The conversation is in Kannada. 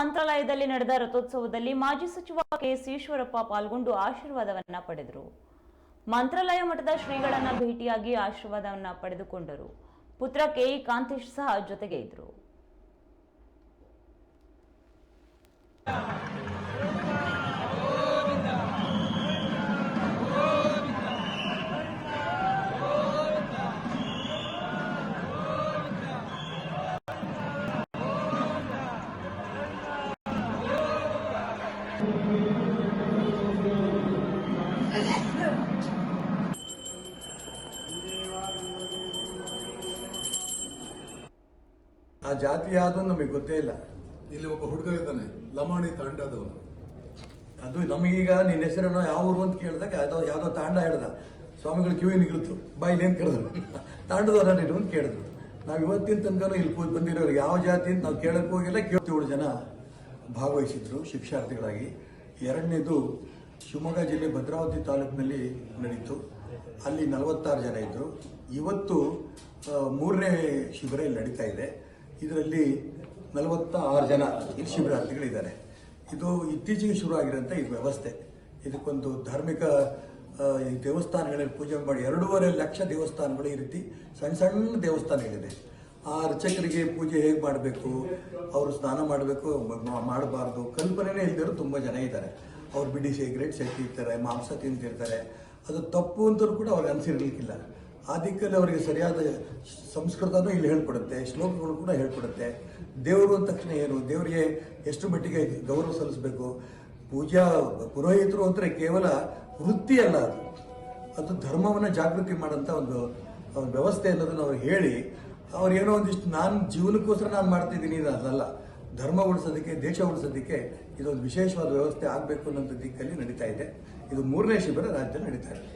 ಮಂತ್ರಾಲಯದಲ್ಲಿ ನಡೆದ ರಥೋತ್ಸವದಲ್ಲಿ ಮಾಜಿ ಸಚಿವ ಕೆಎಸ್ ಈಶ್ವರಪ್ಪ ಪಾಲ್ಗೊಂಡು ಆಶೀರ್ವಾದವನ್ನ ಪಡೆದರು. ಮಂತ್ರಾಲಯ ಮಠದ ಶ್ರೀಗಳನ್ನ ಭೇಟಿಯಾಗಿ ಆಶೀರ್ವಾದವನ್ನ ಪಡೆದುಕೊಂಡರು. ಪುತ್ರ ಕೆಇ ಕಾಂತೇಶ್ ಸಹ ಜೊತೆಗೆ ಇದ್ದರು. ಆ ಜಾತಿ ಯಾವುದು ನಮಗೆ ಗೊತ್ತೇ ಇಲ್ಲ. ಇಲ್ಲಿ ಒಬ್ಬ ಹುಡುಗ ಇದ್ದಾನೆ, ಲಮಾಣಿ ತಾಂಡದವನು. ಅದು ನಮಗೀಗ ನಿನ್ನ ಹೆಸರನ್ನು ಯಾವ ಊರು ಅಂತ ಕೇಳಿದಾಗ ಯಾವ್ದೋ ತಾಂಡ ಹೇಳ್ದ. ಸ್ವಾಮಿಗಳು ಕಿವಿ ನಿಗಿಲ್ತು, ಬಾಯಿಲಿ ಏನ್ ಕೇಳಿದ್ರು, ತಾಂಡದವರ ನೀನು ಅಂತ ಕೇಳಿದ್ರು. ನಾವು ಇವತ್ತಿನ ತನಕ ಇಲ್ಲಿ ಕೂತ್ ಬಂದಿರೋರು ಯಾವ ಜಾತಿ ಅಂತ ನಾವು ಕೇಳಕ್ ಹೋಗಿಲ್ಲ. 7 ಜನ ಭಾಗವಹಿಸಿದ್ರು ಶಿಕ್ಷಾರ್ಥಿಗಳಾಗಿ. ಎರಡನೇದು ಶಿವಮೊಗ್ಗ ಜಿಲ್ಲೆ ಭದ್ರಾವತಿ ತಾಲೂಕಿನಲ್ಲಿ ನಡೀತು. ಅಲ್ಲಿ 46 ಜನ ಇದ್ರು. ಇವತ್ತು 3ನೇ ಶಿಬಿರ ಇಲ್ಲಿ ನಡೀತಾ ಇದೆ. ಇದರಲ್ಲಿ 46 ಜನ ಇಲ್ಲಿ ಶಿಬಿರಾರ್ಥಿಗಳಿದ್ದಾರೆ. ಇದು ಇತ್ತೀಚೆಗೆ ಶುರು ಆಗಿರೋಂಥ ಈ ವ್ಯವಸ್ಥೆ. ಇದಕ್ಕೊಂದು ಧಾರ್ಮಿಕ ದೇವಸ್ಥಾನಗಳಲ್ಲಿ ಪೂಜೆ ಮಾಡಿ 2.5 ಲಕ್ಷ ದೇವಸ್ಥಾನಗಳು ಈ ರೀತಿ ಸಣ್ಣ ಸಣ್ಣ ದೇವಸ್ಥಾನಗಳಿದೆ. ಆ ಅರ್ಚಕರಿಗೆ ಪೂಜೆ ಹೇಗೆ ಮಾಡಬೇಕು, ಅವರು ಸ್ನಾನ ಮಾಡಬೇಕು ಮಾಡಬಾರ್ದು ಕಲ್ಪನೆನೇ ಇಲ್ದಿರೋ ತುಂಬ ಜನ ಇದ್ದಾರೆ. ಅವ್ರು ಬಿಡಿ ಸಿಗರೇಟ್ ಸೇರ್ತಿರ್ತಾರೆ, ಮಾಂಸ ತಿಂತಿರ್ತಾರೆ. ಅದು ತಪ್ಪು ಅಂತಲೂ ಕೂಡ ಅವ್ರಿಗೆ ಅನಿಸಿರ್ಲಿಕ್ಕಿಲ್ಲ. ಆ ದಿಕ್ಕಲ್ಲಿ ಅವರಿಗೆ ಸರಿಯಾದ ಸಂಸ್ಕೃತನೂ ಇಲ್ಲಿ ಹೇಳ್ಕೊಡುತ್ತೆ, ಶ್ಲೋಕಗಳು ಕೂಡ ಹೇಳ್ಕೊಡುತ್ತೆ. ದೇವರು ಅಂದ ತಕ್ಷಣ ಏನು, ದೇವರಿಗೆ ಎಷ್ಟು ಮಟ್ಟಿಗೆ ಗೌರವ ಸಲ್ಲಿಸಬೇಕು. ಪೂಜಾ ಪುರೋಹಿತರು ಅಂದರೆ ಕೇವಲ ವೃತ್ತಿ ಅಲ್ಲ, ಅದು ಧರ್ಮವನ್ನು ಜಾಗೃತಿ ಮಾಡೋಂಥ ಒಂದು ವ್ಯವಸ್ಥೆ ಅನ್ನೋದನ್ನು ಅವ್ರು ಹೇಳಿ, ಅವ್ರೇನೋ ಒಂದಿಷ್ಟು ನಾನು ಜೀವನಕ್ಕೋಸ್ಕರ ನಾನು ಮಾಡ್ತಿದ್ದೀನಿ ಅದಲ್ಲ, ಧರ್ಮ ಉಳಿಸೋದಕ್ಕೆ, ದೇಶ ಉಳಿಸೋದಕ್ಕೆ ಇದೊಂದು ವಿಶೇಷವಾದ ವ್ಯವಸ್ಥೆ ಆಗಬೇಕು ಅನ್ನೋ ದಿಕ್ಕಲ್ಲಿ ನಡೀತಾ ಇದೆ. ಇದು 3ನೇ ಶಿಬಿರ ರಾಜ್ಯದಲ್ಲಿ ನಡೀತಾ ಇದೆ.